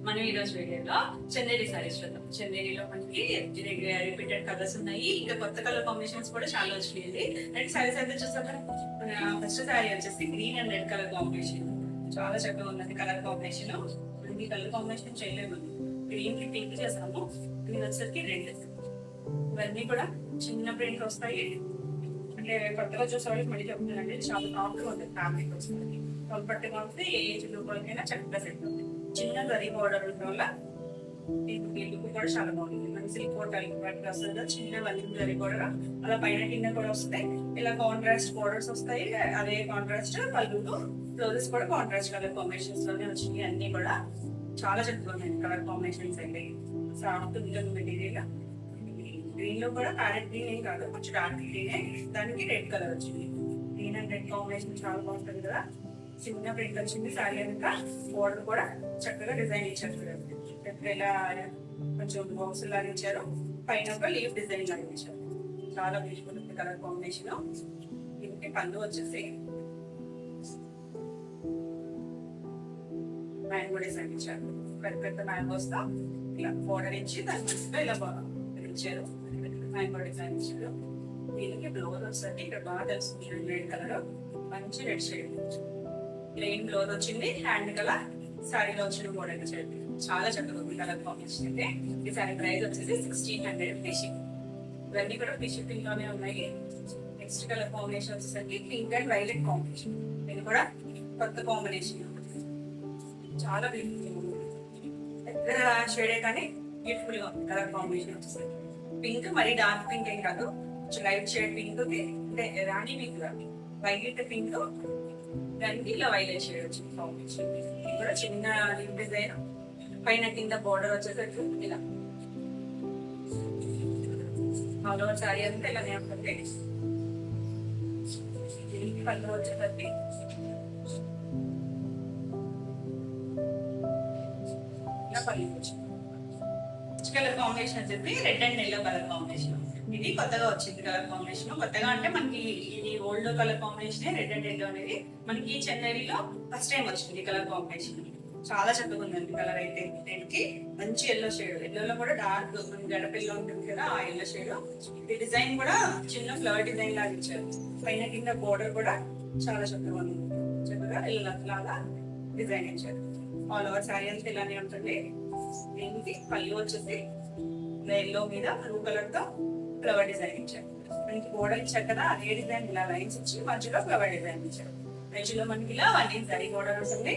మనం ఈ రోజు వీడియోలో చందేరి సారీస్ చూద్దాం. చందేరిలో మనకి రిపీటెడ్ కలర్స్ ఉన్నాయి, ఇంకా కొత్త కలర్ కాంబినేషన్స్ కూడా చాలా వచ్చినాయండి. అండ్ సారీస్ అయితే చూస్తాం. ఫస్ట్ సారీ వచ్చేసి green and red colour combination, చాలా చక్కగా ఉన్నది కలర్ కాంబినేషన్. ఈ కలర్ కాంబినేషన్ చేయలేము, గ్రీన్ కి పింక్ చేసాము, గ్రీన్ వచ్చేసరికి రెడ్. ఇవన్నీ కూడా చిన్న ప్రింట్ వస్తాయి. అంటే కొత్తగా చూసే వాళ్ళకి మళ్ళీ చెప్తున్నానండి, చాలా సాఫ్ట్ గా ఉంటుంది, ఫ్యాబ్రిక్ వస్తుంది, కంఫర్ట్ గా ఉంటుంది. ఏ ఏజ్ లోపలికైనా చక్కగా సెట్ ఉంది. చిన్న గరీ బోర్డర్ ఉండడం వల్ల లుక్ కూడా చాలా బాగుంది. మన సిల్క్ బోర్డర్ వస్తుంది, చిన్న వల్లింగ్ గరీ బోర్డర్, అలా పైన కింద కూడా వస్తాయి. ఇలా కాంట్రాస్ట్ బోర్డర్స్ వస్తాయి. అదే కాంట్రాస్ట్ పళ్ళులు, బ్లౌజెస్ కూడా కాంట్రాస్ట్ కలర్ కాంబినేషన్స్ లోనే వచ్చినాయి. అన్ని కూడా చాలా చక్కగా ఉన్నాయి కలర్ కాంబినేషన్స్ అయితే. సాఫ్ట్ ఉంటుంది మెటీరియల్. గ్రీన్ లో కూడా ప్యారెట్ గ్రీన్ ఏం కాదు, కొంచెం డార్క్ గ్రీనే, దానికి రెడ్ కలర్ వచ్చింది. గ్రీన్ అండ్ రెడ్ కాంబినేషన్ చాలా బాగుంటుంది కదా. చిన్న ప్రింట్ వచ్చింది. సారీ అంతా బోర్డర్ కూడా చక్కగా డిజైన్ ఇచ్చారు చూడండి. ఇలా కొంచెం బాక్స్ లాగా ఇచ్చారు, పైన ఒక లీవ్ డిజైన్ లాగా ఇచ్చారు. చాలా బ్యూటిఫుల్ ఉంది కలర్ కాంబినేషన్. ఇంటి పళ్ళు వచ్చేసి మ్యాంగో డిజైన్ ఇచ్చారు. పెద్ద పెద్ద మ్యాంగోస్ తో ఇలా బోర్డర్ ఇచ్చి దాని మధ్యలో ఇలా ఇచ్చారు, మ్యాంగో డిజైన్ ఇచ్చారు. దీనికి బ్లౌజ్ వస్తుంది, ఇక్కడ బాగా తెలుస్తుంది రెడ్ కలర్, మంచి రెడ్ షేడ్. ప్లెయిన్ బ్లౌజ్ వచ్చింది, హ్యాండ్ కలర్ సారీలో వచ్చిన బోర్డర్ ఇచ్చారు. చాలా చక్కగా ఉంది కలర్ కాంబినేషన్ అయితే. ఈ సారీ ప్రైస్ వచ్చేసి 1600 ఫ్రీ షిప్పింగ్. ఇవన్నీ కూడా ఫ్రీ షిప్పింగ్ లోనే ఉన్నాయి. నెక్స్ట్ కలర్ కాంబినేషన్ వచ్చేసరికి పింక్ అండ్ వైలెట్ కాంబినేషన్. ఇది కూడా కొత్త కాంబినేషన్, చాలా బ్యూటిఫుల్. దగ్గర షేడే కానీ బ్యూటిఫుల్ గా ఉంది కలర్ కాంబినేషన్ వచ్చేసరికి. పింక్ మరి డార్క్ పింక్ ఏం కాదు, కొంచెం లైట్ షేడ్ పింక్, అంటే రాణి పింక్, వైలెట్ పింక్, దానికి ఇలా వైలెట్ షేడ్ వచ్చింది కాంబినేషన్. ఇది కూడా చిన్న డిజైన్, పైన కింద బోర్డర్ వచ్చేసరికి ఇలా ఆల్ ఓవర్ సారీ అంతా ఇలానే ఉంటుంది. దీనికి పళ్ళు వచ్చేసరికి ఇలా పళ్ళు వచ్చింది. కలర్ కాంబినేషన్ వచ్చేసి red and yellow colour combination. ఇది కొత్తగా వచ్చింది కలర్ కాంబినేషన్. కొత్తగా అంటే మనకి ఇది old colour combination red and yellow అనేది మనకి చెన్నైలో ఫస్ట్ టైం వచ్చింది కలర్ కాంబినేషన్. చాలా చక్కగా ఉందండి కలర్ అయితే. దీనికి మంచి ఎల్లో షేడ్, ఎల్లోలో కూడా డార్క్ గడపెల్లో ఉంటుంది కదా ఆ ఎల్లో షేడ్. ఈ డిజైన్ కూడా చిన్న ఫ్లవర్ డిజైన్ లాగా ఇచ్చారు. పైన కింద బోర్డర్ కూడా చాలా చక్కగా ఉంది, చక్కగా ఎల్లో లాగా డిజైన్ ఇచ్చారు. ఆల్ ఓవర్ శారీ అంతా ఇలానే ఉంటుంది. దీనికి పళ్ళు వచ్చేసి ఎల్లో మీద బ్లూ కలర్ తో ఫ్లవర్ డిజైన్ ఇచ్చారు. మనకి బోర్డర్ ఇచ్చారు కదా, అదే డిజైన్ ఇలా లైన్స్ ఇచ్చి మధ్యలో ఫ్లవర్ డిజైన్ ఇచ్చారు. మధ్యలో మనకి ఇలా 1 ఇంచ్ జరీ బోర్డర్ ఉంటుంది.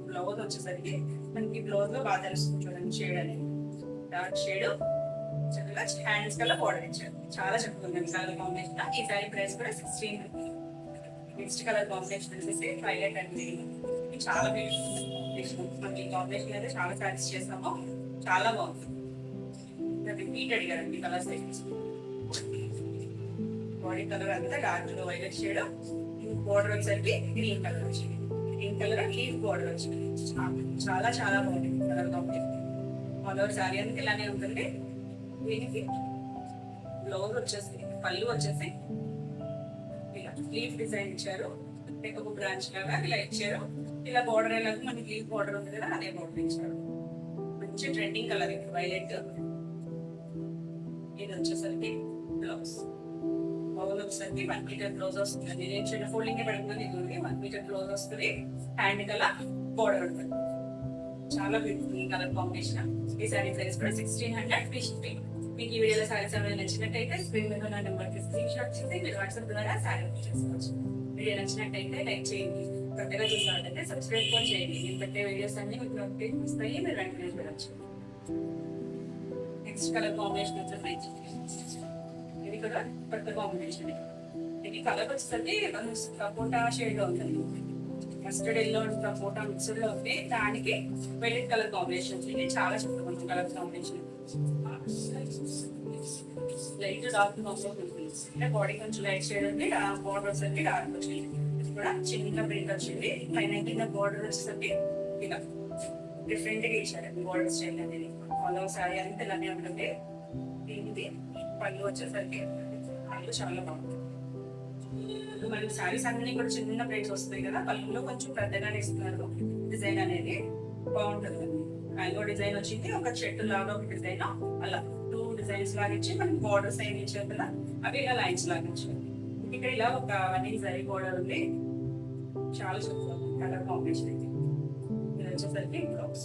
బ్లౌజ్ వచ్చేసరికి మనకి బ్లౌజ్ లో బాగా తెలుస్తుంది చూడండి, షేడ్ అనేది డార్క్ షేడ్, చక్కగా హ్యాండ్స్ కల్లా బోర్డర్ ఇచ్చారు. చాలా చక్కగా ఉంది కలర్ కాంబినేషన్. ఈ సారీ ప్రైస్ కూడా 1600. నెక్స్ట్ కలర్ కాంబినేషన్ వచ్చేసి వైలెట్ అండ్ గ్రీన్. చాలా బ్యూటిఫుల్. మనకి కాంబినేషన్ అయితే చాలా సారీస్ చేస్తాము, చాలా బాగుంది. రిపీట్ అడిగారండి కలర్స్. బాడీ కలర్ అంతా డార్క్ వైలెట్ షేడ్, బోర్డర్ వచ్చేసరికి గ్రీన్ కలర్ వచ్చింది. గ్రీన్ కలర్ లీఫ్ బోర్డర్ వచ్చింది. చాలా చాలా బాగుంది colour combination. All over sorry అంతా ఇలానే ఉంటుంది. దీనికి బ్లౌజ్ వచ్చేసి పళ్ళు వచ్చేసి ఇలా లీఫ్ డిజైన్ ఇచ్చారు, ఒక బ్రాంచ్ లాగా ఇలా ఇచ్చారు. ఇలా బోర్డర్ ఎలాగో మనకి లీఫ్ బోర్డర్ ఉంది కదా, అదే బోర్డర్ ఇచ్చారు. మంచి ట్రెండింగ్ కలర్ ఇది వైలెట్. ఇది వచ్చేసరికి బ్లౌజ్, బౌల్ వచ్చేసరికి 1 మీటర్ బ్లౌజ్ వస్తుంది. నేను చిన్న ఫోల్డింగ్ పెడుతుంది, ఇది 1 మీటర్ బ్లౌజ్ వస్తుంది. హ్యాండ్ కలర్ బోర్డర్ ఉంటుంది. చాలా బ్యూటిఫుల్ కలర్ కాంబినేషన్. ఈ సారీ ప్రైస్ కూడా 1600 ఫ్రీ షిప్పింగ్. మీకు ఈ వీడియోలో సారీస్ ఏమైనా నచ్చినట్టయితే స్క్రీన్ మీద నా నెంబర్కి స్క్రీన్ షాట్ చేసి మీరు వాట్సాప్ ద్వారా సారీ బుక్ చేసుకోవచ్చు. వీడియో నచ్చినట్టయితే లైక్ చేయండి, కొత్తగా చూసారంటే సబ్స్క్రైబ్ కూడా చేయండి. నేను పెట్టే వీడియోస్ అన్ని మీకు నోటిఫికేషన్ వస్తాయి, మీరు వెంటనే చూడవచ్చు. నెక్స్ట్ కలర్ కాంబినేషన్ వచ్చేసి ఇది కూడా కొత్త కాంబినేషన్. ఇది కలర్ వచ్చేసరికి సపోటా షేడ్ లో ఉంటుంది, mustard yellow and sapota mixed లో ఉంది. దానికి వైలెట్ కలర్ కాంబినేషన్. ఇది చాలా చక్కగా ఉంది colour combination. Light dark combination ఉంటుంది. అంటే బాడీ కొంచెం లైట్ షేడ్ ఉంది, బోర్డర్ వచ్చేసరికి డార్క్ వచ్చింది. ఇది కూడా చిన్న ప్రింట్ వచ్చింది. పైన కింద బోర్డర్ వచ్చేసరికి ఇలా డిఫరెంట్ గా ఇచ్చారండి బోర్డర్ స్టైల్ అనేది. ఆల్ ఓవర్ సారీ అంతా ఇలానే ఉంటుంది. దీనికి పళ్ళు వచ్చేసరికి పళ్ళు చాలా బాగుంటుంది. మనకి శారీస్ అన్ని కూడా చిన్న ప్లేట్స్ వస్తాయి కదా, పళ్ళులో కొంచెం పెద్దగానే ఇస్తున్నారు. డిజైన్ అనేది బాగుంటుంది. మ్యాంగో డిజైన్ వచ్చింది, ఒక చెట్టు లాగా ఒక డిజైన్, అలా 2 డిజైన్స్ లాగా ఇచ్చి మనకి బోర్డర్స్ అయిన ఇచ్చారు కదా, అవి ఇలా లైన్స్ లాగా ఇచ్చారు. ఇక్కడ ఇలా ఒక 1 ఇంచ్ జరీ బోర్డర్ ఉంది, చాలా సూపర్ కలర్ కాంబినేషన్ అయితే. ఇది వచ్చేసరికి బ్లౌజ్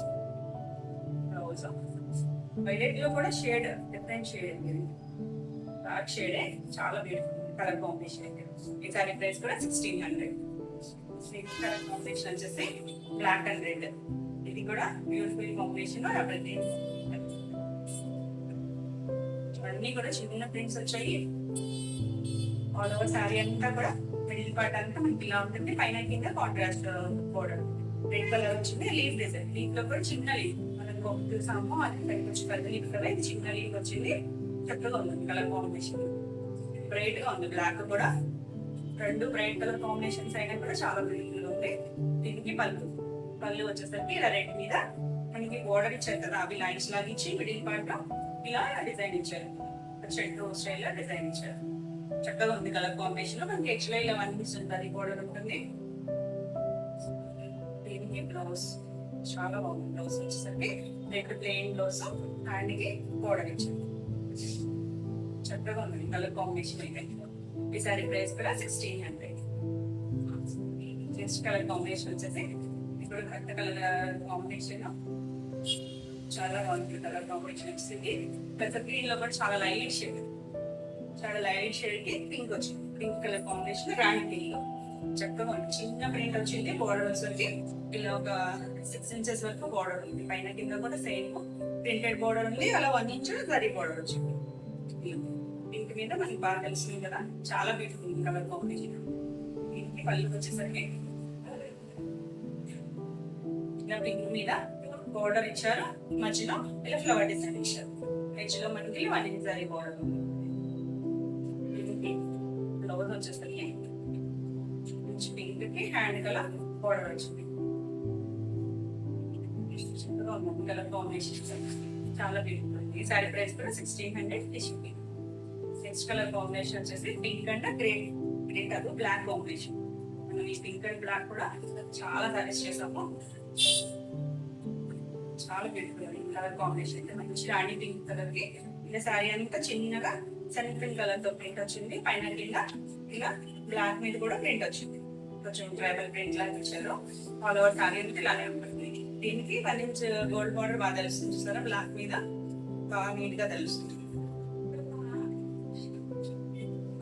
వైలెట్ లో కూడా షేడ్ డిఫరెంట్ షేడ్, డార్క్ షేడే, చాలా బ్యూటిఫుల్ కలర్ కాంబినేషన్ అయితే. ఈ సారీ ప్రైస్ కూడా 1600. కలర్ కాంబినేషన్ వచ్చేసి బ్లాక్ అండ్ రెడ్, ఇది కూడా బ్యూటిఫుల్ కాంబినేషన్. అన్ని కూడా చిన్న ప్రింట్స్ వచ్చాయి. ఆల్ ఓవర్ సారీ అంతా కూడా మిడిల్ పార్ట్ అంతా మనకి ఇలా ఉంటుంది, పైన కింద కాంట్రాస్ట్ బోర్డర్ రెడ్ కలర్ వచ్చింది. లీఫ్ డిజైన్, లీఫ్ లో కూడా చిన్న లీఫ్ మనం చూసాము, అది పైకి వచ్చి పెద్ద లీఫ్ కదా, ఇది చిన్న లీఫ్ వచ్చింది. చక్కగా ఉంది కలర్ కాంబినేషన్, బ్రైట్ గా ఉంది. బ్లాక్ కూడా 2 బ్రైట్ కలర్ కాంబినేషన్స్ అయినా కూడా చాలా బ్యూటిఫుల్ ఉంది. దీనికి పళ్ళు వచ్చేసరికి ఇలా రెడ్ మీద మనకి బోర్డర్ ఇచ్చారు కదా, అవి లైన్స్ లాగా ఇచ్చి మిడిల్ పార్ట్ లో ఇలా డిజైన్ ఇచ్చారు, చెట్టు స్టైల్ లో డిజైన్ ఇచ్చారు. చక్కగా ఉంది కలర్ కాంబినేషన్. మనకి ఎక్స్ట్రా ఇలా అనిపిస్తుంది బోర్డర్ ఉంటుంది. దీనికి బ్లౌజ్ చాలా బాగుంది. బ్లౌజ్ వచ్చేసరికి రెడ్ ప్లెయిన్ బ్లౌజ్, హ్యాండ్ కి బోర్డర్ ఇచ్చారు. చక్కగా ఉంది కలర్ కాంబినేషన్ అయితే. ఈ సారీ ప్రైస్ కూడా 1600. నెక్స్ట్ కలర్ కాంబినేషన్ వచ్చేసి ఇప్పుడు కరెక్ట్ కలర్ కాంబినేషన్ చాలా బాగుంటుంది. కలర్ కాంబినేషన్ వచ్చింది పెద్ద గ్రీన్ లో కూడా చాలా లైట్ షేడ్, చాలా లైట్ షేడ్ కి పింక్ వచ్చింది. పింక్ కలర్ కాంబినేషన్ రాణి పింక్ లో చక్కగా ఉంది. చిన్న ప్రింట్ వచ్చింది. బోర్డర్ వచ్చేసరికి ఇలా ఒక 6 ఇంచెస్ వరకు బోర్డర్ ఉంది. పైన కింద కూడా సేమ్ ప్రింటెడ్ బోర్డర్ ఉంది. అలా 1 ఇంచ్ జరీ బోర్డర్ వచ్చింది. పింక్ మీద మనకి బాగా తెలుస్తుంది కదా, చాలా బ్యూటిఫుల్ కలర్ కాంబినేషన్. దీనికి పళ్ళు వచ్చేసరికి ఇలా పింక్ మీద బోర్డర్ ఇచ్చారు, మధ్యలో ఇలా ఫ్లవర్ డిజైన్ ఇచ్చారు. ఎడ్జ్ లో మనకి 1 ఇంచ్ జరీ బోర్డర్ ఉంది. దీనికి బ్లౌజ్ వచ్చేసరికి పింక్ కి హ్యాండ్ కలర్ బోర్డర్ వచ్చింది. కలర్ కాంబినేషన్ చాలా బ్యూటిఫుల్. ఈ సారీ ప్రైస్ కూడా 1600. నెక్స్ట్ కలర్ కాంబినేషన్ వచ్చేసి పింక్ అండ్ గ్రే కాదు బ్లాక్ కాంబినేషన్. మనం ఈ పింక్ అండ్ బ్లాక్ కూడా చాలా సజెస్ట్ చేసాము. చాలా బ్యూటిఫుల్ కలర్ కాంబినేషన్ అయితే. మంచి రాణి పింక్ కలర్ కి ఇలా సారీ అంతా చిన్నగా సన్ పింక్ కలర్ తో ప్రింట్ వచ్చింది. పైన కింద ఇలా బ్లాక్ మీద కూడా ప్రింట్ వచ్చింది, కొంచెం ట్రైబల్ ప్రింట్ లాగా ఇచ్చారు. ఆల్ ఓవర్ సారీ అంతా ఇలానే ఉంటుంది. దీనికి 1 ఇంచ్ గోల్డ్ బార్డర్ బాగా తెలుస్తుంది చూసారా, బ్లాక్ మీద బాగా నీట్ గా తెలుస్తుంది.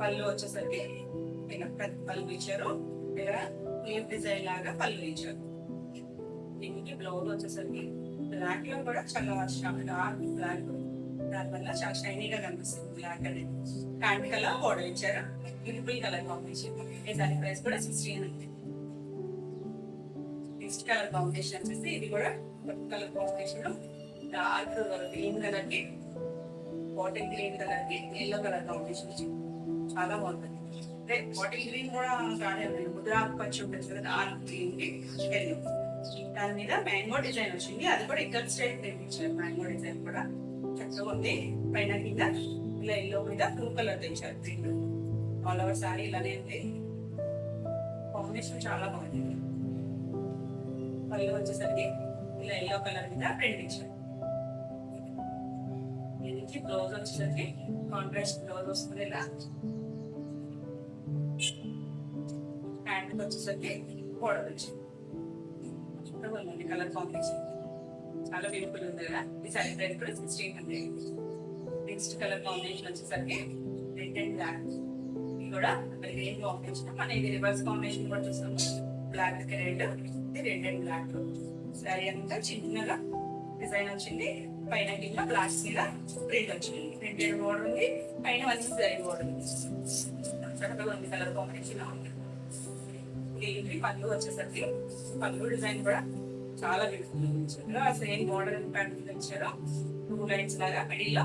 పళ్ళు వచ్చేసరికి ఇలా పెద్ద పళ్ళు ఇచ్చారు, ఇలా లీఫ్ డిజైన్ లాగా పళ్ళు ఇచ్చారు. దీనికి బ్లౌజ్ వచ్చేసరికి బ్లాక్ లో కూడా చాలా డార్క్ బ్లాక్, దానివల్ల చాలా షైనీగా కనిపిస్తుంది బ్లాక్ అనేది. హ్యాండ్ కలర్ బోర్డర్ ఇచ్చారు, బ్యూటిఫుల్ కలర్ కాంబినేషన్. దాని ప్రైస్ కూడా 1600. నెక్స్ట్ కలర్ కాంబినేషన్ వచ్చేసి ఇది కూడా colour combination, dark green colour కి బాటిల్ గ్రీన్ కలర్ కి ఎల్లో కలర్ కాంబినేషన్ చాలా బాగుంటుంది. అదే బాటిల్ గ్రీన్ కూడా కాదే ముద్రాకు పచ్చి ఉంటుంది కదా, డార్క్ గ్రీన్ కి ఎల్లో. దాని మీద మ్యాంగో డిజైన్ వచ్చింది, అది కూడా ఇక్కడ స్టైల్ తెప్పించారు. మ్యాంగో డిజైన్ కూడా చక్కగా ఉంది. పైన కింద ఇలా ఎల్లో మీద బ్లూ కలర్ తెచ్చారు. గ్రీన్ ఆల్ ఓవర్ సారీ ఇలానే ఉంది. కాంబినేషన్ చాలా బాగుంది. పళ్ళు వచ్చేసరికి ఇలా ఎల్లో కలర్ మీద ప్రింట్ ఇచ్చారు. దీనికి బ్లౌజ్ వచ్చేసరికి కాంట్రాస్ట్ బ్లౌజ్ వస్తుంది. ఇలా హ్యాండ్ వచ్చేసరికి బోర్డర్ వచ్చింది. కలర్ కాంబినేషన్ చాలా బ్యూటిఫుల్ ఉంది కదా. ఈ సారీ ప్రైస్ కూడా 1600. నెక్స్ట్ కలర్ కాంబినేషన్ వచ్చేసరికి రెడ్ అండ్ బ్లాక్. ఇది కూడా గ్రీన్ కాంబినేషన్. మన ఇది రివర్స్ కాంబినేషన్ కూడా చూస్తాము. బ్లాక్ రెడ్, ఇది రెడ్ అండ్ బ్లాక్. సారీ అంతా చిన్నగా డిజైన్ వచ్చింది. పైన కింద బ్లాక్ మీద ప్రింట్ వచ్చింది. ప్రింటెడ్ బోర్డర్ ఉంది, పైన 1 ఇంచ్ జరీ బోర్డర్ ఉంది. చక్కగా ఉంది కలర్ కాంబినేషన్. దీనికి పళ్ళు వచ్చేసరికి పళ్ళు డిజైన్ కూడా చాలా బ్యూటిఫుల్. సేమ్ బోర్డర్ ప్యాటర్న్ ఇచ్చారు. 2 లైన్స్ లాగా మిడిల్ లో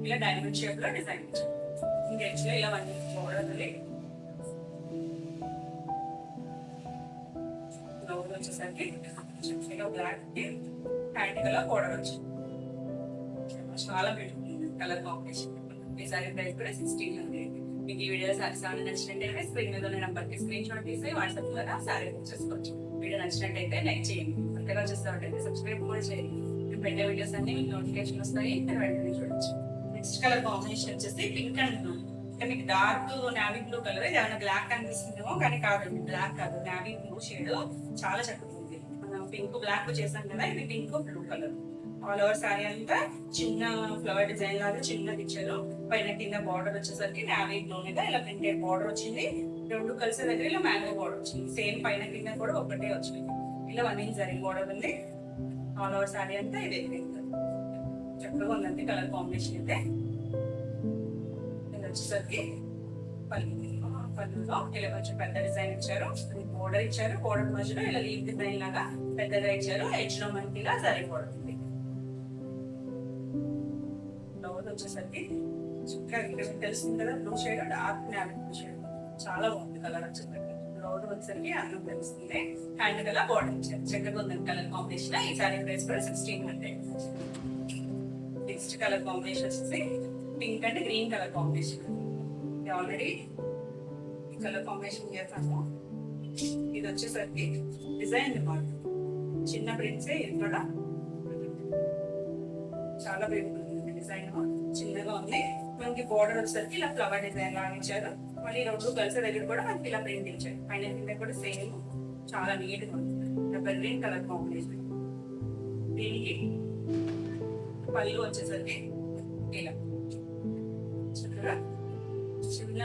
ఇలా డైమండ్ షేప్ లో డిజైన్ ఇచ్చారు. ఇంకా యాక్చువల్గా ఇలా 1 ఇంచ్ బోర్డర్ ఉంది. బ్లౌజ్ వచ్చేసరికి చక్కగా బ్లాక్ హ్యాండ్ కలర్ బోర్డర్ వచ్చింది. చాలా బ్యూటిఫుల్ కలర్ కాంబినేషన్. ఈ సారీ ప్రైస్ కూడా 1600. మీకు ఈ వీడియో సారీస్ ఏమైనా నచ్చినట్టయితే స్క్రీన్ మీద ఉన్న నెంబర్కి స్క్రీన్ షాట్ తీసి వాట్సాప్ ద్వారా సారీ బుక్ చేసుకోవచ్చు. వీడియో నచ్చినట్టయితే లైక్ చేయండి, కొత్తగా చూస్తామంటే సబ్స్క్రైబ్ కూడా చేయండి. మేము పెట్టే వీడియోస్ అన్ని మీకు నోటిఫికేషన్ వస్తాయి, మీరు వెంటనే చూడొచ్చు. నెక్స్ట్ కలర్ కాంబినేషన్ వచ్చేసి పింక్ అండ్ బ్లూ. అంటే మీకు డార్క్ నావీ బ్లూ కలర్, ఇది ఏమైనా బ్లాక్ అనిపిస్తుందేమో కానీ కాదండి, బ్లాక్ కాదు, నావీ బ్లూ షేడ్ చాలా చక్కగా ఉంది. మనం పింక్ బ్లాక్ చేసాం కదా, ఇది pink blue colour. All over sorry అంతా చిన్న ఫ్లవర్ డిజైన్ లాగా చిన్నది ఇచ్చారు. పైన కింద బార్డర్ వచ్చేసరికి నావీ బ్లూ మీద ఇలా ప్రింటెడ్ బార్డర్ వచ్చింది. రెండు కలిసే దగ్గర ఇలా మ్యాంగో బార్డర్ వచ్చింది. సేమ్ పైన కింద కూడా ఒకటే వచ్చింది. ఇలా 1 ఇంచ్ జరీ బార్డర్ ఉంది. ఆల్ ఓవర్ సారీ అంతా ఇదే చక్కగా ఉందండి కలర్ కాంబినేషన్ అయితే. ఇది వచ్చేసరికి పళ్ళులో ఇలా కొంచెం పెద్ద డిజైన్ ఇచ్చారు, బోర్డర్ ఇచ్చారు. బోర్డర్ మధ్యలో ఇలా లీవ్ డిజైన్ లాగా పెద్దగా ఇచ్చారు. ఎడ్జ్ లో మనకి ఇలా జరీ బోర్డర్ ఉంది. బ్లౌజ్ వచ్చేసరికి తెలుస్తుంది కదా, blue shade, dark navy blue shade, చాలా బాగుంది కలర్ వచ్చేసరికి. బ్లౌజ్ వచ్చేసరికి అన్నం తెలుస్తుంది. హ్యాండ్ కలర్ బోర్డర్ ఇచ్చారు. చక్కగా ఉందండి కలర్ కాంబినేషన్. ఈ సారీ ప్రైస్ కూడా 1600. నెక్స్ట్ కలర్ కాంబినేషన్ వచ్చేసి pink and green colour combination. Already ఈ కలర్ కాంబినేషన్ చేస్తాము. ఇది వచ్చేసరికి డిజైన్ అన్నమాట, చిన్న ప్రింట్స్. ఇది కూడా చాలా బ్యూటిఫుల్ డిజైన్, చిన్నగా ఉంది. మనకి బోర్డర్ వచ్చేసరికి ఇలా ఫ్లవర్ డిజైన్ లాగా ఇచ్చారు. మళ్ళీ రెండు కలిసే దగ్గర కూడా మనకి ఇలా ప్రింట్ ఇచ్చారు. పైన కింద కూడా సేమ్, చాలా నీట్ గా ఉంది. Green colour combination. దీనికి పళ్ళు వచ్చేసరికి ఇలా చక్కగా చిన్న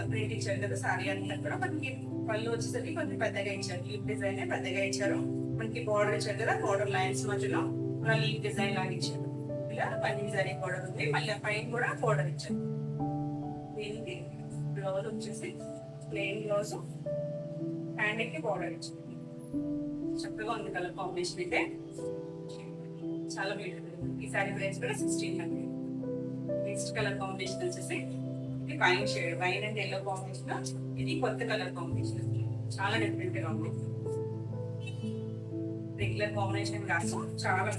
ప్రింట్ ఇచ్చారు కదా సారీ అంతా కూడా. మనకి పళ్ళు వచ్చేసరికి కొంచెం పెద్దగా ఇచ్చారు. లీఫ్ డిజైన్ పెద్దగా ఇచ్చారు. మనకి బోర్డర్ ఇచ్చారు కదా, బోర్డర్ లైన్స్ మధ్యలో లీఫ్ డిజైన్ లాగా ఇచ్చారు. ఇలా 1 ఇంచ్ జరీ బోర్డర్ ఉంది. మళ్ళీ పైన కూడా బోర్డర్ ఇచ్చారు. దీనికి బ్లౌజ్ వచ్చేసి ప్లెయిన్ బ్లౌజ్, హ్యాండ్ కి బోర్డర్ ఇచ్చారు. చక్కగా ఉంది కలర్ కాంబినేషన్ అయితే, చాలా బ్యూటిఫుల్. ఈ సారీ ప్రైస్ కూడా 1600. నెక్స్ట్ కలర్ కాంబినేషన్ వచ్చేసి ఇది wine shade, wine and yellow combination. ఇది కొత్త కలర్ కాంబినేషన్, చాలా డిఫరెంట్ గా ఉంది. రెగ్యులర్ కాంబినేషన్ కాదు, చాలా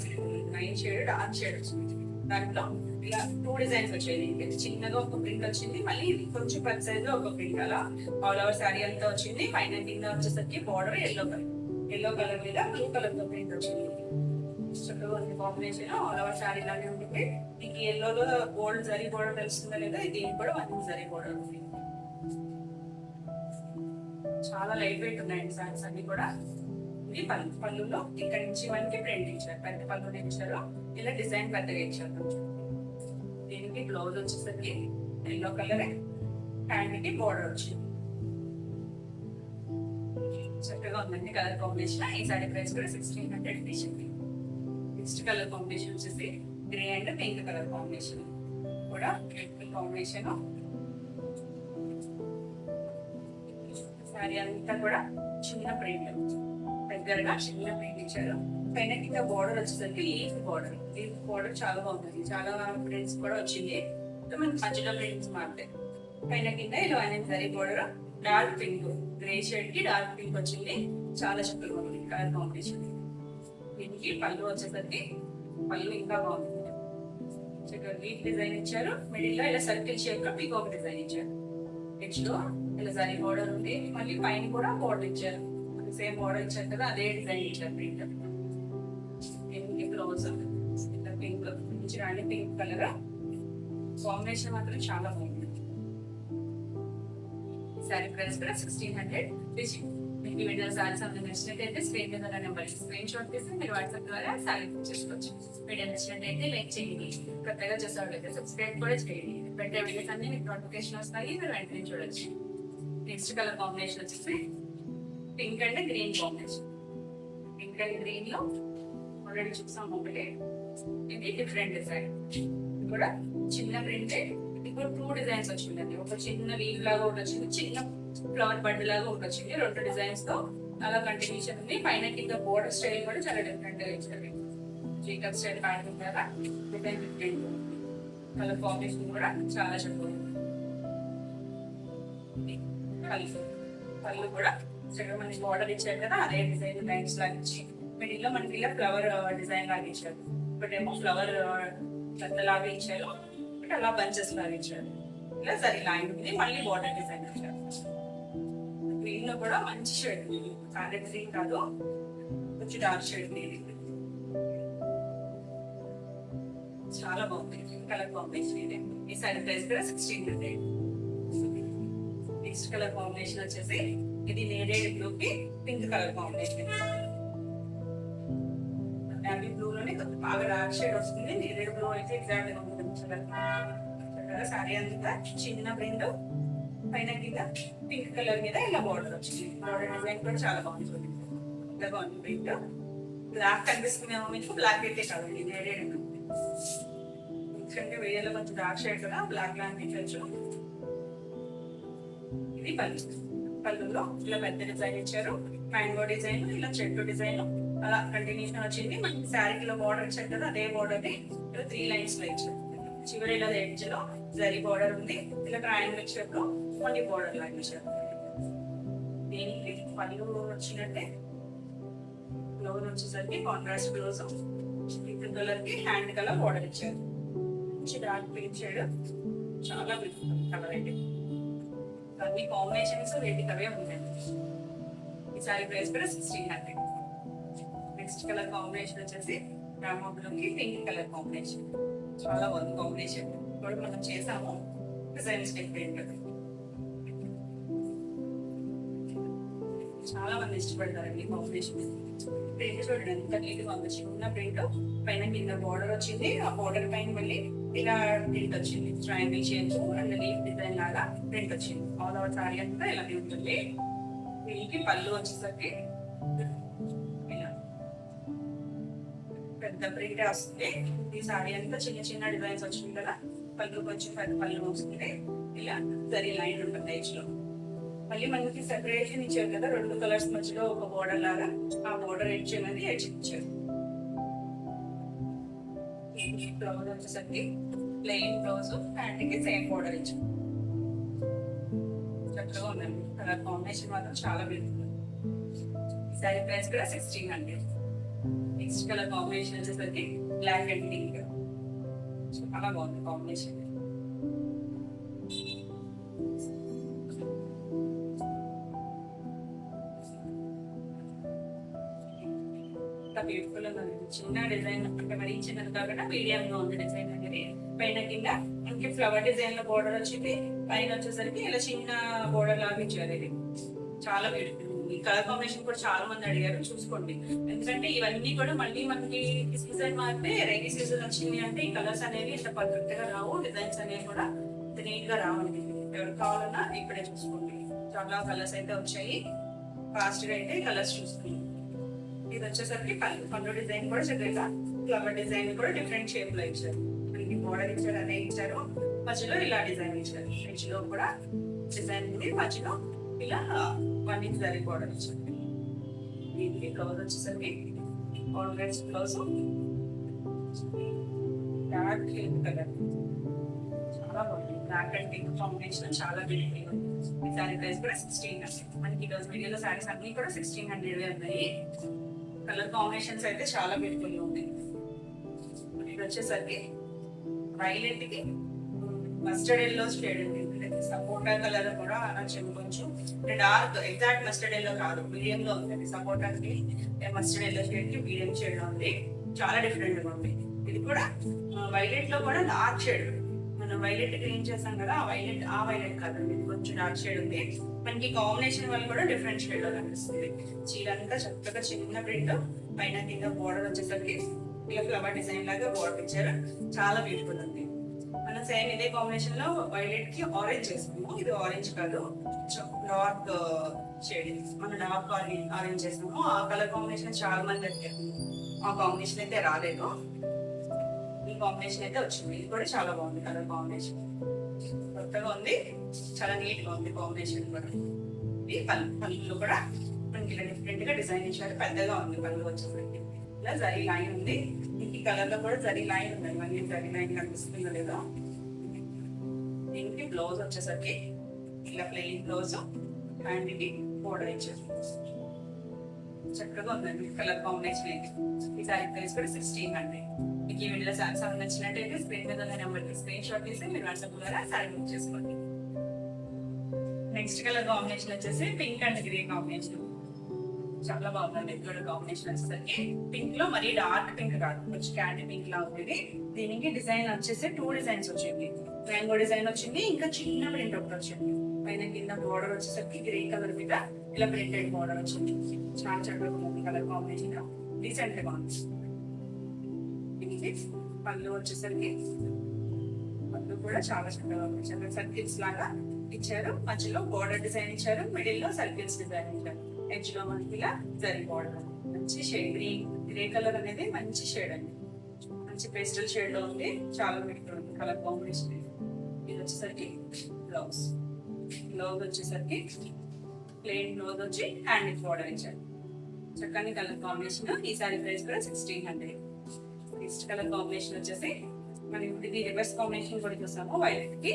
వైన్ షేడ్, డార్క్ షేడ్ వచ్చింది. దాంట్లో ఇలా 2 డిజైన్స్ వచ్చాయి. చిన్నగా ఒక ప్రింట్ వచ్చింది, మళ్ళీ కొంచెం పెద్ద సైజ్ లో ఒక ప్రింట్. అలా ఆల్ ఓవర్ సారీ అంతా వచ్చింది. పైన కింద వచ్చేసరికి బార్డర్ ఎల్లో కలర్ మీద బ్లూ కలర్ తో ప్రింట్ వచ్చింది. చక్కగా ఉంది కాంబినేషన్. ఆల్ ఓవర్ సారీ లాగే ఉంటుంది. మీకు ఎల్లోలో గోల్డ్ జరీ బోర్డర్ తెలుస్తుందా లేదా, దీనికి కూడా 1 ఇంచ్ జరీ బోర్డర్ ఉంది. చాలా లైట్ వెయిట్ ఉన్నాయండి సారీస్ అన్ని కూడా. ఇది పళ్ళులో ఇక్కడ నుంచి మనకి ప్రింట్ ఇచ్చారు, పెద్ద పళ్ళు ఇచ్చారు. ఇలా డిజైన్ పెద్దగా ఇచ్చారు. దీనికి బ్లౌజ్ వచ్చేసరికి ఎల్లో కలర్, హ్యాండ్ కి బోర్డర్ వచ్చింది. చక్కగా ఉందండి కలర్ కాంబినేషన్. ఈ సారీ ప్రైస్ కూడా 1600. నెక్స్ట్ కలర్ కాంబినేషన్ వచ్చేసి grey and pink colour combination, కూడా బ్యూటిఫుల్ కాంబినేషన్. సారీ అంతా కూడా చిన్న ప్రింట్, దగ్గరగా చిన్న ప్రింట్ ఇచ్చారు. పైన కింద బోర్డర్ వచ్చేసరికి లీఫ్ బోర్డర్ చాలా బాగుంది. చాలా ప్రింట్స్ కూడా వచ్చింది. మనకి మధ్యలో ప్రింట్స్ మారుతాయి. పైన కింద ఇలా 1 inch zari border, dark pink, grey shade కి డార్క్ పింక్ వచ్చింది. చాలా చక్కగా ఉంది కలర్ కాంబినేషన్. దీనికి పళ్ళు వచ్చేసరికి పళ్ళు ఇంకా బాగుంది. చక్కగా లీఫ్ డిజైన్ ఇచ్చారు. మిడిల్ లో ఇలా సర్కిల్ షేప్ లో పీకాక్ డిజైన్ ఇచ్చారు. ఎడ్జ్ లో ఇలా జరీ బోర్డర్ ఉంది. మళ్ళీ పైన కూడా బోర్డర్ ఇచ్చారు. సేమ్ బోర్డర్ ఇచ్చారు కదా, అదే డిజైన్ ఇచ్చారు ప్రింట్. దీనికి బ్లౌజ్ ఇలా పింక్, మంచి పింక్ కలర్ కాంబినేషన్ మాత్రం చాలా బాగుంది. సారీ ప్రైస్ కూడా 1600. మీకు వీడియో సారీస్ అందరూ నచ్చినట్టయితే స్క్రీన్ మీద నెంబర్ స్క్రీన్ షాట్ తీసి మీరు వాట్సాప్ ద్వారా సారీ బుక్ చేసుకోవచ్చు. వీడియో నచ్చినట్టయితే లైక్ చేయండి, కొత్తగా చూసేవాళ్ళైతే సబ్స్క్రైబ్ కూడా చేయండి. పెట్టే వీడియోస్ అన్ని మీకు నోటిఫికేషన్ వస్తాయి, మీరు వెంటనే చూడొచ్చు. నెక్స్ట్ కలర్ కాంబినేషన్ వచ్చేసి pink and green combination. Pink and green లో ఆల్రెడీ చూసాం ఒకటే. ఇది డిఫరెంట్ డిజైన్, కూడా చిన్న ప్రింట్. ఇప్పుడు 2 డిజైన్స్ వచ్చిందండి. ఒక చిన్న లీవ్ లాగా ఒకటి వచ్చింది, చిన్న ఫ్లవర్ బడ్ లాగా ఒకటి వచ్చింది. 2 డిజైన్స్ తో అలా కంటిన్యూషన్ ఉంది. పైన కింద బోర్డర్ స్టైల్ కూడా చాలా డిఫరెంట్ గా ఇచ్చారు. జీకప్ స్టైల్ ప్యాటర్న్ కదా, డిజైన్ డిఫరెంట్. కలర్ కాంబినేషన్ కూడా చాలా చక్కగా ఉంది. పళ్ళు కూడా చక్కగా మనకి బార్డర్ ఇచ్చారు కదా, అదే డిజైన్ లైన్స్ లాగా ఇచ్చి మిడిల్ లో మనకి ఇలా ఫ్లవర్ డిజైన్ లాగా ఇచ్చారు. ఒకటేమో ఫ్లవర్ లాగా ఇచ్చారు, బట్ అలా బంచెస్ లాగా ఇచ్చారు. ఇలా జరీ లైన్ ఉంది, మళ్ళీ బార్డర్ డిజైన్ వచ్చారు. గ్రీన్ లో కూడా మంచి షేడ్, ప్యారెట్ గ్రీన్ కాదు, కొంచెం డార్క్ షేడ్ గ్రీన్, చాలా బాగుంది కలర్ కాంబినేషన్. ఇది ఈ సారీ ప్రైస్ కూడా 1600. నెక్స్ట్ కలర్ కాంబినేషన్ వచ్చేసి ఇది నేరేడ్ బ్లూ కి pink colour combination. Navy blue లోనే బాగా డార్క్ షేడ్ వస్తుంది, నేరేడ్ బ్లూ అయితే ఎగ్జాక్ట్ గా ఉంటుంది. సారీ అంతా చిన్న ప్రింట్, పైన కింద పింక్ కలర్ మీద ఇలా బార్డర్ వచ్చింది. బార్డర్ డిజైన్ కూడా చాలా బాగుంటుంది, ఇలా బాగుంది ప్రింట్. బ్లాక్ కనిపిస్తుందేమో మీకు, బ్లాక్ అయితే కాదండి నేరేడ్. ఎందుకంటే వీడియోలో కొంచెం డార్క్ షేడ్ కదా, బ్లాక్ లా అనిపించవచ్చు. ఇది పళ్ళు, పళ్ళులో ఇలా పెద్ద డిజైన్ ఇచ్చారు, మ్యాంగో డిజైన్, ఇలా చెట్టు డిజైన్ అలా కంటిన్యూషన్ వచ్చింది. మనకి శారీలో బార్డర్ ఇచ్చారు కదా, అదే బార్డర్ ని ఇలా 3 లైన్స్ లో ఇచ్చారు. చివరి ఇలా ఎడ్జ్ లో జరీ బార్డర్ ఉంది, ఇలా ట్రయాంగిల్ షేప్ లో మళ్ళీ బార్డర్ లైన్ ఇచ్చారు. దీనికి పళ్ళు వచ్చినట్టే బ్లౌజ్ వచ్చేసరికి కాంట్రాస్ట్ బ్లౌజ్, పింక్ కలర్ కి హ్యాండ్ కలర్ బార్డర్ ఇచ్చారు. డార్క్ పింక్ షేడ్, చాలా బ్యూటిఫుల్ కలర్ అయితే. అన్ని కాంబినేషన్స్ వేటికవే ఉంటాయండి. ఈ సారీ ప్రైస్ కూడా 1600. నెక్స్ట్ కలర్ కాంబినేషన్ వచ్చేసి రామా బ్లూకి పింక్ కలర్ కాంబినేషన్, చాలా బాగుంది కాంబినేషన్. ఇప్పుడు మనం చేసాము డిజైన్స్ డిఫరెంట్, చాలా మంది ఇష్టపడతారండి కాంబినేషన్. ప్రింట్ చూడండి ఎంత నీట్ గా ఉంది, చిన్న ప్రింట్, పైన కింద బార్డర్ వచ్చింది, ఆ బార్డర్ పైన మళ్ళీ ఇలా ప్రింట్ వచ్చింది, triangle shape and leaf design లాగా ప్రింట్ వచ్చింది. ఆల్ ఓవర్ సారీ అంతా ఇలా ఉంటుంది. దీనికి పళ్ళు వచ్చేసరికి ఇలా పెద్ద ప్రింట్ వస్తుంది. ఈ సారీ అంతా చిన్న చిన్న డిజైన్స్ వచ్చింది కదా, పళ్ళు కొంచెం పెద్ద పళ్ళు వస్తుంది, ఇలా జరీ లైన్ ఉంటుంది ఎడ్జ్ లో. మళ్ళీ మనకి సెపరేషన్ ఇచ్చారు కదా, 2 కలర్స్ మధ్యలో ఒక బోర్డర్ లాగా, ఆ బోర్డర్ ఎడ్జ్ అనేది ఎడ్జ్ ఇచ్చారు. బ్లౌజ్ వచ్చేసరికి ప్లెయిన్ బ్లౌజ్, హ్యాండ్ కి సేమ్ బోర్డర్ ఇచ్చారు. చక్కగా ఉందండి, కలర్ కాంబినేషన్ మాత్రం చాలా బాగుంది. ఈ సారీ ప్రైస్ కూడా 1600. నెక్స్ట్ కలర్ కాంబినేషన్ వచ్చేసరికి బ్లాక్ అండ్ పింక్, చాలా బాగుంది కాంబినేషన్. బ్యూటిఫుల్ గా ఉంది, చిన్న డిజైన్, అంటే మరీ చిన్నది కాకుండా మీడియం గా ఉంది డిజైన్ అనేది. పైన కింద మనకి ఫ్లవర్ డిజైన్ లో బోర్డర్ వచ్చింది, పైన వచ్చేసరికి ఇలా చిన్న బోర్డర్ లాగా ఇచ్చారు. ఇది చాలా బ్యూటిఫుల్. ఈ కలర్ కాంబినేషన్ కూడా చాలా మంది అడిగారు, చూసుకోండి. ఎందుకంటే ఇవన్నీ కూడా మళ్ళీ మనకి సీజన్ మారితే, రైనీ సీజన్ వచ్చింది అంటే ఈ కలర్స్ అనేవి ఇంత పర్ఫెక్ట్ గా రావు, డిజైన్స్ అనేవి కూడా నీట్ గా రావండి. ఎవరు కావాలన్నా ఇప్పుడే చూసుకోండి. చాలా కలర్స్ అయితే వచ్చాయి, ఫాస్ట్ గా అయితే కలర్స్ చూసుకోండి. ఇది వచ్చేసరికి పళ్ళు డిజైన్ కూడా చక్కగా, ఫ్లవర్ డిజైన్ కూడా డిఫరెంట్ షేప్ లో ఇచ్చారు. మనకి బోర్డర్ ఇచ్చారు, అదే ఇచ్చారు, మధ్యలో ఇలా డిజైన్ ఇచ్చారు. మధ్యలో కూడా డిజైన్ ఉంది, మధ్యలో ఇలా 1 ఇంచ్ జరీ బోర్డర్ ఇచ్చారు. దీనికి బ్లౌజ్ వచ్చేసరికి contrast blouse, dark pink colour, చాలా బాగుంది. బ్లాక్ అండ్ పింక్ కాంబినేషన్ చాలా బ్యూటిఫుల్. ఈ సారీ ప్రైస్ కూడా 1600. మనకి ఈరోజు వీడియోలో సారీస్ అన్ని కూడా 1600 ఉన్నాయి. కలర్ కాంబినేషన్స్ అయితే చాలా బ్యూటిఫుల్ గా ఉన్నాయి. ఇది వచ్చేసరికి వైలెట్ కి మస్టర్డ్ ఎల్లో షేడ్ ఉంది, సపోటా కలర్ కూడా కొంచెం డార్క్, ఎగ్జాక్ట్ మస్టర్డ్ ఎల్లో కాదు, మీడియం లో ఉంది. సపోటా కి మస్టర్డ్ ఎల్లో షేడ్ కి మీడియం షేడ్ లో ఉంది, చాలా డిఫరెంట్ గా ఉంది. ఇది కూడా వైలెట్ లో కూడా డార్క్ షేడ్, మనం వైలెట్ క్లీన్ చేసాం కదా, ఆ వైలెట్ కాదండి, కొంచెం డార్క్ షేడ్ ఉంది. మనకి కాంబినేషన్ వల్ల కూడా డిఫరెంట్ షేడ్ లో కనిపిస్తుంది. చీర అంతా చక్కగా చిన్న ప్రింట్, పైన కింద బోర్డర్ వచ్చేసరికి ఇలా ఫ్లవర్ డిజైన్ లాగా బోర్డర్ ఇచ్చారు, చాలా బ్యూటిఫుల్ ఉంది. మనం సేమ్ ఇదే కాంబినేషన్ లో వైలెట్ కి ఆరెంజ్ చేసాము, ఇది ఆరెంజ్ కాదు, డార్క్ షేడ్. మనం డార్క్ ఆరెంజ్ చేసాము, ఆ కలర్ కాంబినేషన్ చాలా మంది అడిగారు, ఆ కాంబినేషన్ అయితే రాలేదు, ఈ కాంబినేషన్ అయితే వచ్చింది. ఇది కూడా చాలా బాగుంది కలర్ కాంబినేషన్, కొత్తగా ఉంది, చాలా నీట్ గా ఉంది కాంబినేషన్ కూడా. ఇది పళ్ళు కూడా మనకి ఇలా డిఫరెంట్ గా డిజైన్ ఇచ్చారు, పెద్దగా ఉంది పళ్ళు వచ్చేసరికి. ఇలా జరీ లైన్ ఉంది, ఈ కలర్ లో కూడా జరీ లైన్ ఉంది, మళ్ళీ జరీ లైన్ కనిపిస్తుందో లేదో. దీనికి బ్లౌజ్ వచ్చేసరికి ఇలా ప్లెయిన్ బ్లౌజ్, హ్యాండ్ కి బోర్డర్ ఇచ్చారు, చక్కగా ఉందండి కలర్ కాంబినేషన్ అయితే. ఈ సారీ ప్రైస్ కూడా 1600. మీకు ఈ వీడియో సారీ నచ్చినట్టయితే స్క్రీన్ మీద ఉన్న నెంబర్కి స్క్రీన్ షాట్ తీసి మీరు వాట్సాప్ ద్వారా సారీ బుక్ చేసుకోండి. నెక్స్ట్ కలర్ కాంబినేషన్ వచ్చేసి పింక్ అండ్ గ్రే కాంబినేషన్. చాలా బాగుందండి. ఇది కూడా కాంబినేషన్ వచ్చేసరికి పింక్ లో మరీ డార్క్ పింక్ కాదు, కొంచెం క్యాండీ పింక్ లా ఉంది. దీనికి డిజైన్ వచ్చేసి 2 డిజైన్స్ వచ్చింది. మ్యాంగో డిజైన్ వచ్చింది, ఇంకా చిన్న ప్రింట్ ఒకటి వచ్చింది. పైన కింద బోర్డర్ వచ్చేసరికి గ్రే కలర్ మీద ఇలా ప్రింటెడ్ బోర్డర్ వచ్చింది. చాలా చక్కగా ఉంది కలర్ కాంబినేషన్, డీసెంట్ గా ఉంది. పళ్ళు వచ్చేసరికి పళ్ళు కూడా చాలా చక్కగా ఉంది. సర్కిల్స్ లాగా ఇచ్చారు, మధ్యలో బోర్డర్ డిజైన్ ఇచ్చారు, మిడిల్ లో సర్కిల్స్ డిజైన్ ఇచ్చారు. ఎడ్జ్ లో మనకి ఇలా జరీ బోర్డర్. మంచి షేడ్ గ్రే కలర్ అనేది మంచి షేడ్ అండి, మంచి పేస్టల్ షేడ్ లో ఉంది. చాలా బ్యూటిఫుల్ ఉంది కలర్ కాంబినేషన్. ఇది వచ్చేసరికి బ్లౌజ్. బ్లౌజ్ వచ్చేసరికి ప్లెయిన్ బ్లౌజ్ వచ్చి హ్యాండ్ బోర్డర్ ఇచ్చారు. చక్కని కలర్ కాంబినేషన్. ఈ సారీ ప్రైస్ కూడా 1600. నెక్స్ట్ కలర్ కాంబినేషన్ వచ్చేసి మనం ఇది రివర్స్ కాంబినేషన్ కూడా చూసాము. వైలెట్ కి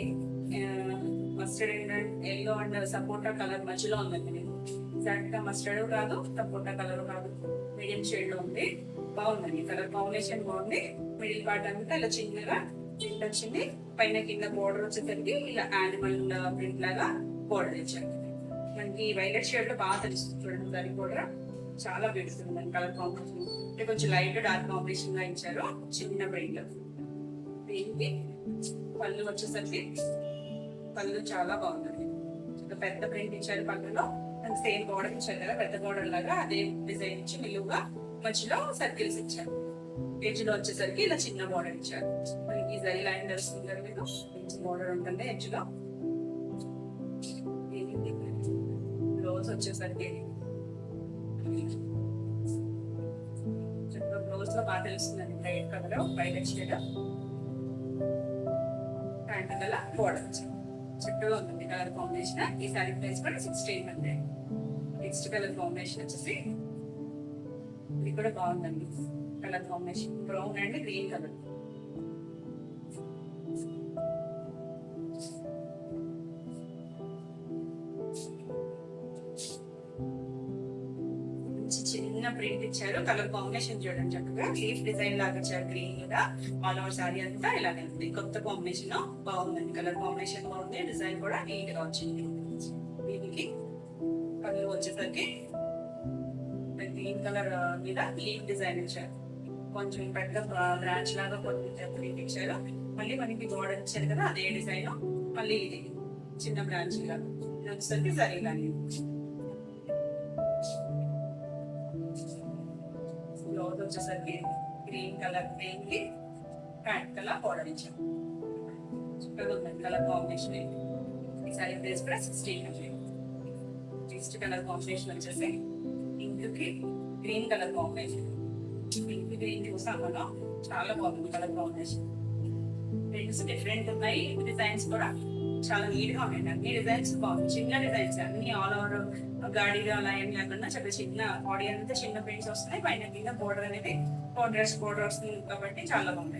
mustard and yellow and sapota colour మధ్యలో ఉందండి. ఎగ్జాక్ట్ గా మస్టర్డ్ కాదు, సపోటా కలర్ కాదు, మీడియం షేడ్ లో ఉంది. బాగుందండి కలర్ కాంబినేషన్, బాగుంది. మిడిల్ పార్ట్ అంతా ఇలా చిన్నగా ప్రింట్ వచ్చింది. పైన కింద బోర్డర్ వచ్చేసరికి ఇలా యానిమల్ ప్రింట్ లాగా బోర్డర్ ఇచ్చారు. మనకి వైలెట్ షేడ్ లో బాగా తెలుస్తుంది చూడండి. దాని బోర్డర్ చాలా బ్యూటిఫుల్ ఉంది కలర్ కాంబినేషన్. అంటే కొంచెం లైట్ డార్క్ కాంబినేషన్ గా ఇచ్చారు. చిన్న ప్రింట్. దీనికి పళ్ళు వచ్చేసరికి పళ్ళు చాలా బాగుందండి. పెద్ద ప్రింట్ ఇచ్చారు పళ్ళులో. సేమ్ బోర్డర్ ఇచ్చారు కదా, పెద్ద బోర్డర్ లాగా అదే డిజైన్ ఇచ్చి నిలువుగా మధ్యలో సర్కిల్స్ ఇచ్చారు. ఎడ్జ్ లో వచ్చేసరికి ఇలా చిన్న బోర్డర్ ఇచ్చారు. మనకి జరీ లైన్ తెలుస్తుంది కదా, మీకు మంచి బోర్డర్ ఉంటుంది ఎడ్జ్ లో. బ్లౌజ్ వచ్చేసరికి బ్లౌజ్ లో బాగా తెలుస్తుందండి. Bright colour, violet shade, pant colour border వచ్చారు. చక్కగా ఉంటుంది కలర్ కాంబినేషన్. ఈ సారీ ప్రైస్ కూడా 1600. నెక్స్ట్ కలర్ కాంబినేషన్ వచ్చేసి ఇది కూడా బాగుందండి colour combination. Brown and green colour. చిన్న ప్రింట్ ఇచ్చారు. కలర్ కాంబినేషన్ చూడండి చక్కగా లీఫ్ డిజైన్ లాగా ఇచ్చారు. గ్రీన్ మీద ఆల్ ఓవర్ సారీ అంతా ఇలానే ఉంది. కొత్త కాంబినేషన్ బాగుందండి. కలర్ కాంబినేషన్ బాగుంది. డిజైన్ కూడా నీట్ గా వచ్చింది. దీనికి కలర్ వచ్చేసరికి గ్రీన్ కలర్ మీద లీఫ్ డిజైన్ ఇచ్చారు. కొంచెం పెద్ద బ్రాంచ్ లాగా కొంచెం ప్రింట్ ఇచ్చారు. మళ్ళీ మనకి బోర్డర్ ఇచ్చారు కదా, అదే డిజైన్. మళ్ళీ ఇది చిన్న బ్రాంచ్ గా ఇది వచ్చేసరికి సరే కానీ బ్లౌజ్ వచ్చేసరికి గ్రీన్ కలర్, గ్రీన్ కి ప్యాంట్ కలర్ బోర్డర్ ఇచ్చారు. Colour combination. ఈ సారీ ప్రైస్ కూడా 1600. నెక్స్ట్ కలర్ కాంబినేషన్ వచ్చేసి పింక్ కి green colour combination. Pink green చూసాం మనం, చాలా బాగుంది కలర్ కాంబినేషన్. ప్రింట్స్ డిఫరెంట్ ఉన్నాయి. డిజైన్స్ కూడా చాలా నీట్ గా ఉన్నాయి. అన్ని డిజైన్స్ బాగుంది. చిన్న డిజైన్స్ అన్ని ఆల్ ఓవర్ గాడిగా అలా ఏం లేకుండా చాలా చిన్న బాడీ అంతా చిన్న ప్రింట్స్ వస్తున్నాయి. పైన కింద బోర్డర్ అనేది కాంట్రాస్ట్ బోర్డర్ వస్తుంది కాబట్టి చాలా బాగుంది.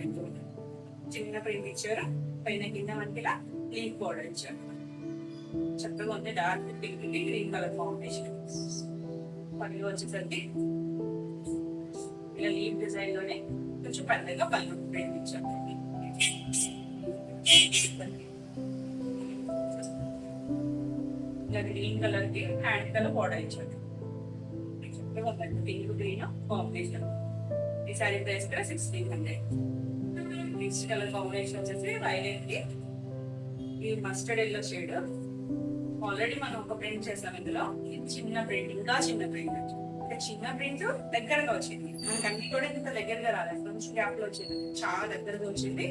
చిన్న ప్రింట్ ఇచ్చారు. పైన కింద మనకి ఇలా లీఫ్ బోర్డర్ ఇచ్చారు. చక్కగా ఉంది. డార్క్ పింక్ కి గ్రీన్ కలర్ కాంబినేషన్. పళ్ళు వచ్చేసరికి ఇలా లీఫ్ డిజైన్ లోనే కొంచెం పెద్దగా పళ్ళు ప్రింట్ ఇచ్చారు. ఇలా గ్రీన్ కలర్ కి హ్యాండ్ కలర్ బోర్డర్ ఇచ్చారు. చక్కగా ఉందండి పింక్ గ్రీన్ కాంబినేషన్. ఈ సారీ ప్రైస్ కూడా 1600. నెక్స్ట్ కలర్ కాంబినేషన్ వచ్చేసి వైలెట్ కి ఈ మస్టర్డ్ ఎల్లో షేడ్. ఆల్రెడీ మనం ఒక ప్రింట్ చేసాం ఇందులో. ఇది చిన్న ప్రింట్, ఇంకా చిన్న ప్రింట్. అంటే చిన్న ప్రింట్ దగ్గరగా వచ్చింది. మనకి అన్ని కూడా ఇంత దగ్గరగా రాలేదు, కొంచెం గ్యాప్ లో వచ్చింది. చాలా దగ్గరగా వచ్చింది.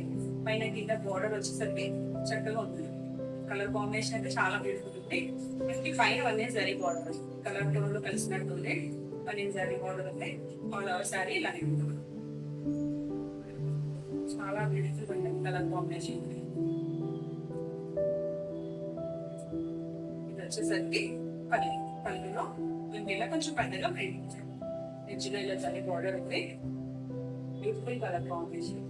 పైన కింద బోర్డర్ వచ్చేసరికి చక్కగా ఉంటుంది. కలర్ కాంబినేషన్ అయితే చాలా బ్యూటిఫుల్ ఉంది. మనకి పైన one zari border colour tone లో కలిసినట్టుంది. వన్ జరీ బోర్డర్ ఉంది. ఆల్ ఓవర్ సారీ ఇలానే ఉంటుంది. చాలా బ్యూటిఫుల్ ఉంది కలర్ కాంబినేషన్. వచ్చేసరికి పళ్ళులో ఇలా కొంచెం పెద్దగా ప్రింట్ ఇచ్చారు. ఎడ్జ్లో ఇలా చల్లి బోర్డర్ ఉంది. Beautiful colour combination.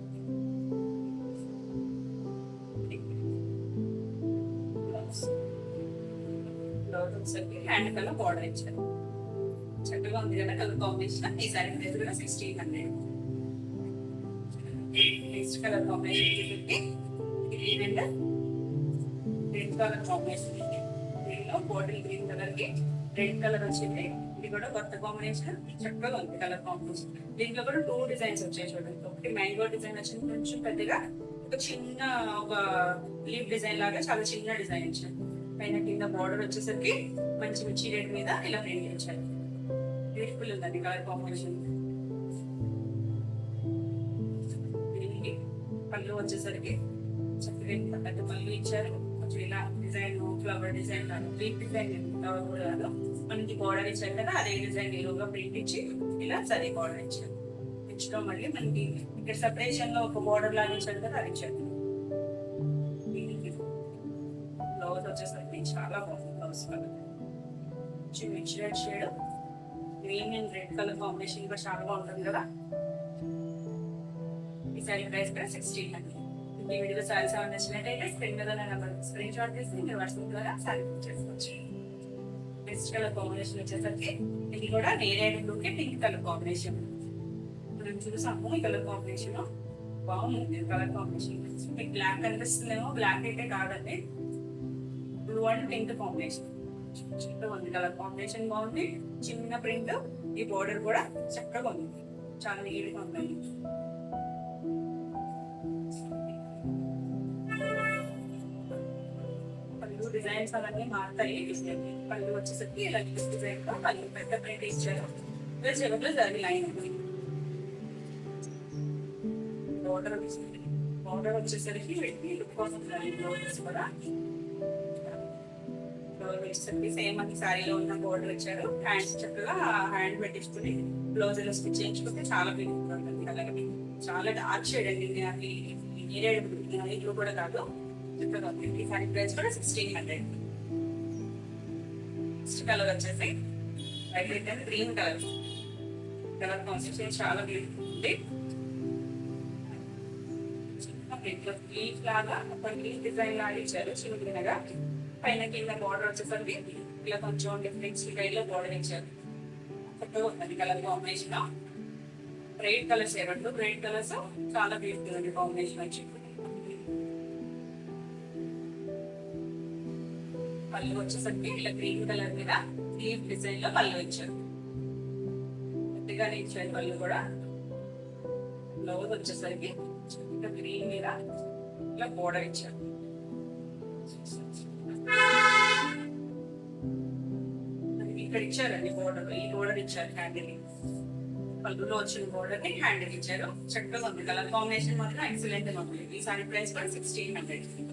బ్లౌజ్ వచ్చేసరికి హ్యాండ్ కలర్ బోర్డర్ ఇచ్చారు. చక్కగా ఉంది కదా కలర్ కాంబినేషన్. ఈ సారీ ప్రైస్ కూడా 1600. కలర్ కాంబినేషన్ వచ్చేసరికి green and red colour combination. దీనిలో బాటిల్ గ్రీన్ కలర్ కి రెడ్ కలర్ వచ్చింది. ఇది కూడా కొత్త కాంబినేషన్, చక్కగా ఉంది కలర్ కాంబినేషన్. దీంట్లో కూడా 2 డిజైన్స్ వచ్చాయి చూడండి. ఒకటి మ్యాంగో డిజైన్ వచ్చింది కొంచెం పెద్దగా, ఒక చిన్న ఒక లీఫ్ డిజైన్ లాగా చాలా చిన్న డిజైన్ ఇచ్చారు. పైన కింద బార్డర్ వచ్చేసరికి మంచి మిర్చి రెడ్ మీద ఇలా ప్రింట్ ఇచ్చారు. బ్యూటిఫుల్ ఉందండి కలర్ కాంబినేషన్. దీనికి పళ్ళు వచ్చేసరికి చక్కగా పెద్ద పళ్ళు ఇచ్చారు. కొంచెం ఇలా డిజైన్ ఫ్లవర్ డిజైన్ కాదు, లీఫ్ డిజైన్ ఫ్లవర్ కూడా కాదు, మనకి బార్డర్ ఇచ్చారు కదా అదే డిజైన్ నిలువుగా ప్రింట్ ఇచ్చి ఇలా సరే బార్డర్ ఇచ్చారు. నెక్స్ట్ మళ్ళీ మనకి ఇక్కడ సెపరేషన్ లో ఒక బార్డర్ లాగా ఇచ్చారు కదా అది ఇచ్చారు. బ్లౌజ్ వచ్చేసరికి చాలా బాగుంది. బ్లౌజ్ కలర్ మిర్చి red shade, green and red colour combination కూడా చాలా బాగుంటుంది కదా. ఈ సారీ ప్రైస్ కూడా 1600. ఈ వీడియోలో సారీస్ ఏమైనా నచ్చినట్టయితే స్క్రీన్ మీద నెంబర్ స్క్రీన్ షాట్ చేసి మీరు వాట్సాప్ ద్వారా సారీ బుక్ చేసుకోవచ్చు. నెక్స్ట్ కలర్ కాంబినేషన్ వచ్చేసరికి ఇది కూడా నేరేడ్ బ్లూకి పింక్ కలర్ కాంబినేషన్. మనం చూసాము ఈ కలర్ కాంబినేషన్ బాగుంది. కలర్ కాంబినేషన్ మీకు బ్లాక్ కనిపిస్తుందేమో, బ్లాక్ అయితే కాదండి, బ్లూ అండ్ పింక్ కాంబినేషన్. చక్కగా ఉంది కలర్ కాంబినేషన్, బాగుంది. చిన్న ప్రింట్, ఈ బోర్డర్ కూడా చక్కగా ఉంది, చాలా నీట్గా ఉంది. పళ్ళు డిజైన్స్ అవన్నీ మారుతాయి. పళ్ళు వచ్చేసరికి ఇలా డిజైన్ గా పళ్ళు పెద్ద ప్రింట్ ఇచ్చారు. చివరిలో జరిగి లైన్ బోర్డర్ వచ్చింది. బోర్డర్ వచ్చేసరికి లుక్ కోసం బ్లౌజెస్ కూడా సేమ్ అది శారీలో ఉన్న బోర్డర్ ఇచ్చారు. హ్యాండ్స్ చక్కగా హ్యాండ్ పెట్టించుకుని బ్లౌజ్ లో స్టిచ్ చేయించుకుంటే చాలా బ్యూటిఫుల్ ఉంటుంది. అలాగే చాలా డార్క్ షేడ్ అండి, అది ఇట్లు కూడా కాదు, చక్కగా ఉంది. ఈ సారీ ప్రైస్ కూడా 1600. నెక్స్ట్ కలర్ వచ్చేసి white and green colour. Colour combination చాలా బ్యూటిఫుల్ ఉంది. లీఫ్ లాగా ఒక లీఫ్ డిజైన్ లాగా ఇచ్చారు చిన్నగా. పైన కింద బార్డర్ వచ్చేసరికి ఇలా కొంచెం డిఫరెంట్ స్టైల్ లో బార్డర్ ఇచ్చారు. చక్కగా ఉంటుంది కలర్ కాంబినేషన్. బ్రైట్ కలర్స్ ఏమంటారు, బ్రైట్ కలర్స్ చాలా బ్యూటిఫుల్ అండి కాంబినేషన్ వచ్చి. పళ్ళు వచ్చేసరికి ఇలా గ్రీన్ కలర్ మీద లీఫ్ డిజైన్ లో పళ్ళు ఇచ్చారు. పెద్దగానే ఇచ్చారు పళ్ళు కూడా. బ్లౌజ్ వచ్చేసరికి గ్రీన్ మీద ఇలా బోర్డర్ ఇచ్చారు. ఇక్కడ ఇచ్చారండి బోర్డర్, ఈ బోర్డర్ ఇచ్చారు హ్యాండిల్. పళ్ళులో వచ్చిన బోర్డర్ ని హ్యాండిల్ ఇచ్చారు. చక్కగా ఉంది కలర్ కాంబినేషన్ మాత్రం ఎక్సలెంట్ గా ఉంది. ఈ సారీ ప్రైస్ కూడా 1600.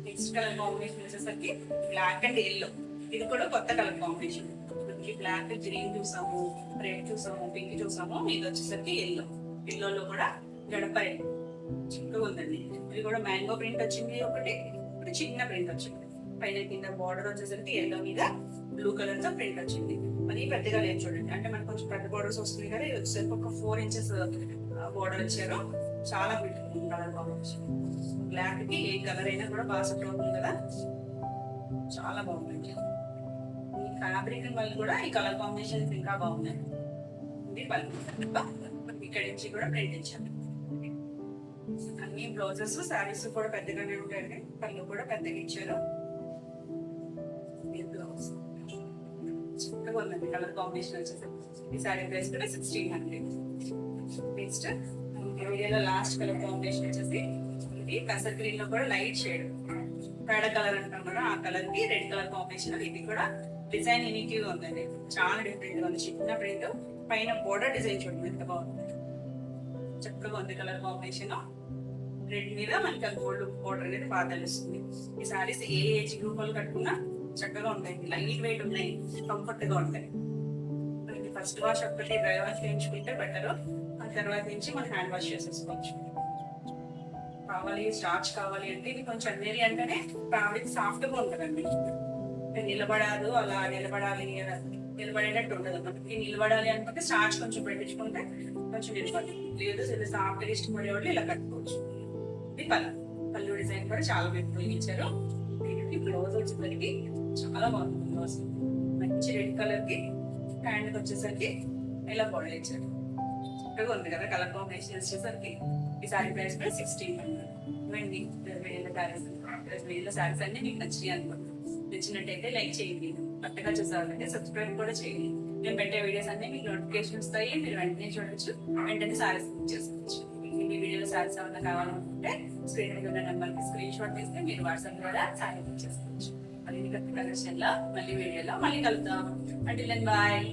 నెక్స్ట్ కలర్ కాంబినేషన్ వచ్చేసరికి బ్లాక్ అండ్ ఎల్లో. ఇది కూడా కొత్త కలర్ కాంబినేషన్. బ్లాక్ గ్రీన్ చూసాము, రెడ్ చూసాము, పింక్ చూసాము. ఇది వచ్చేసరికి ఎల్లో. ఎల్లోలో కూడా గడప చక్కగా ఉందండి. ఇది కూడా మ్యాంగో ప్రింట్ వచ్చింది, ఒకటి చిన్న ప్రింట్ వచ్చింది. పైన కింద బార్డర్ వచ్చేసరికి ఎల్లో మీద బ్లూ కలర్ తో ప్రింట్ వచ్చింది. మరి పెద్దగా లేదు చూడండి, అంటే మనకు కొంచెం పెద్ద బోర్డర్స్ వస్తుంది కదా. ఇది వచ్చేసరికి ఒక 4 inches బోర్డర్ ఇచ్చారు. చాలా బ్యూటిఫుల్ కలర్ కాంబినేషన్. బ్లాక్ కి ఏ కలర్ అయినా కూడా బాగా సెట్ అవుతుంది కదా, చాలా బాగుంది. ఈ ఫ్యాబ్రిక్ వల్ల కూడా ఈ కలర్ కాంబినేషన్ ఇంకా బాగున్నాయి. ఇది ఇక్కడ నుంచి కూడా ప్రింట్ ఇచ్చారు. అన్ని బ్లౌజెస్ శారీస్ కూడా పెద్దగానే ఉంటాయండి. పళ్ళు కూడా పెద్దగా ఇచ్చారు. చక్కగా ఉందండి కలర్ కాంబినేషన్ వచ్చేసి. ఈ శారీ ప్రైస్ కూడా 1600. నెక్స్ట్ వీడియోలో లాస్ట్ కలర్ కాంబినేషన్ వచ్చేసి ఇది పెసర్ గ్రీన్ లో కూడా లైట్ షేడ్ పేడ కలర్ అంటాం కదా, ఆ కలర్ కి రెడ్ కలర్ కాంబినేషన్. ఇది కూడా డిజైన్ యూనిక్ గా ఉందండి, చాలా డిఫరెంట్ గా ఉంది. చిన్న ప్రింట్, పైన బోర్డర్ డిజైన్ చూడండి ఎంత బాగుంది. చక్కగా ఉంది కలర్ కాంబినేషన్. రెడ్ మీద మనకి గోల్డ్ బోర్డర్ అనేది బాగా తెలుస్తుంది. ఈ సారీస్ ఏ ఏజ్ గ్రూప్ వాళ్ళు కట్టుకున్నా చక్కగా ఉంటాయి, లైట్ వెయిట్ ఉన్నాయి, కంఫర్ట్ గా ఉంటాయి. మనకి ఫస్ట్ వాష్ ఒక్కటి డ్రై వాష్ చేయించుకుంటే బెటర్. ఆ తర్వాత నుంచి మనం హ్యాండ్ వాష్ చేసేసుకోవచ్చు. కావాలి స్టార్చ్ కావాలి అంటే ఇది కొంచెం అన్నేరి అంటేనే ఫ్యాబ్రిక్ సాఫ్ట్ గా ఉంటుందండి. నిలబడాదు, అలా నిలబడేటట్టు ఉండదు. మనకి నిలబడాలి అనుకుంటే స్టార్చ్ కొంచెం పెట్టించుకుంటే కొంచెం నిలబడి, లేదు సాఫ్ట్ గా ఇష్టపడే వాళ్ళు ఇలా కట్టుకోవచ్చు. ఇది పళ్ళు డిజైన్ కూడా చాలా బ్యూటిఫుల్ ఇచ్చారు. దీనికి బ్లౌజ్ వచ్చేసరికి చాలా బాగుంది. బ్లౌజ్ మంచి రెడ్ కలర్ కి హ్యాండ్ వచ్చేసరికి ఇలా బోర్డర్ ఇచ్చారు. చక్కగా ఉంది కదా కలర్ కాంబినేషన్ వచ్చేసరికి. ఈ సారీ ప్రైస్ కూడా 1600. ఇవ్వండి వీళ్ళ సారీస్ అన్ని మీకు నచ్చినాయి అనుకుంటున్నాను. నచ్చినట్టయితే లైక్ చేయండి, కొత్తగా చూసారంటే సబ్స్క్రైబ్ కూడా చేయండి. నేను పెట్టే వీడియోస్ అన్ని మీకు నోటిఫికేషన్ వస్తాయి, మీరు వెంటనే చూడొచ్చు, వెంటనే సారీస్ బుక్ చేసుకోవచ్చు. మీ వీడియోలో సారీస్ ఏమైనా కావాలనుకుంటే స్క్రీన్ మీద ఉన్న నెంబర్కి స్క్రీన్ షాట్ తీస్తే మీరు వాట్సాప్ ద్వారా సారీ బుక్ చేసుకోవచ్చు. మళ్ళీ కొత్త కలెక్షన్లో మళ్ళీ వీడియోలో మళ్ళీ కలుద్దాం. అంటే బాయ్.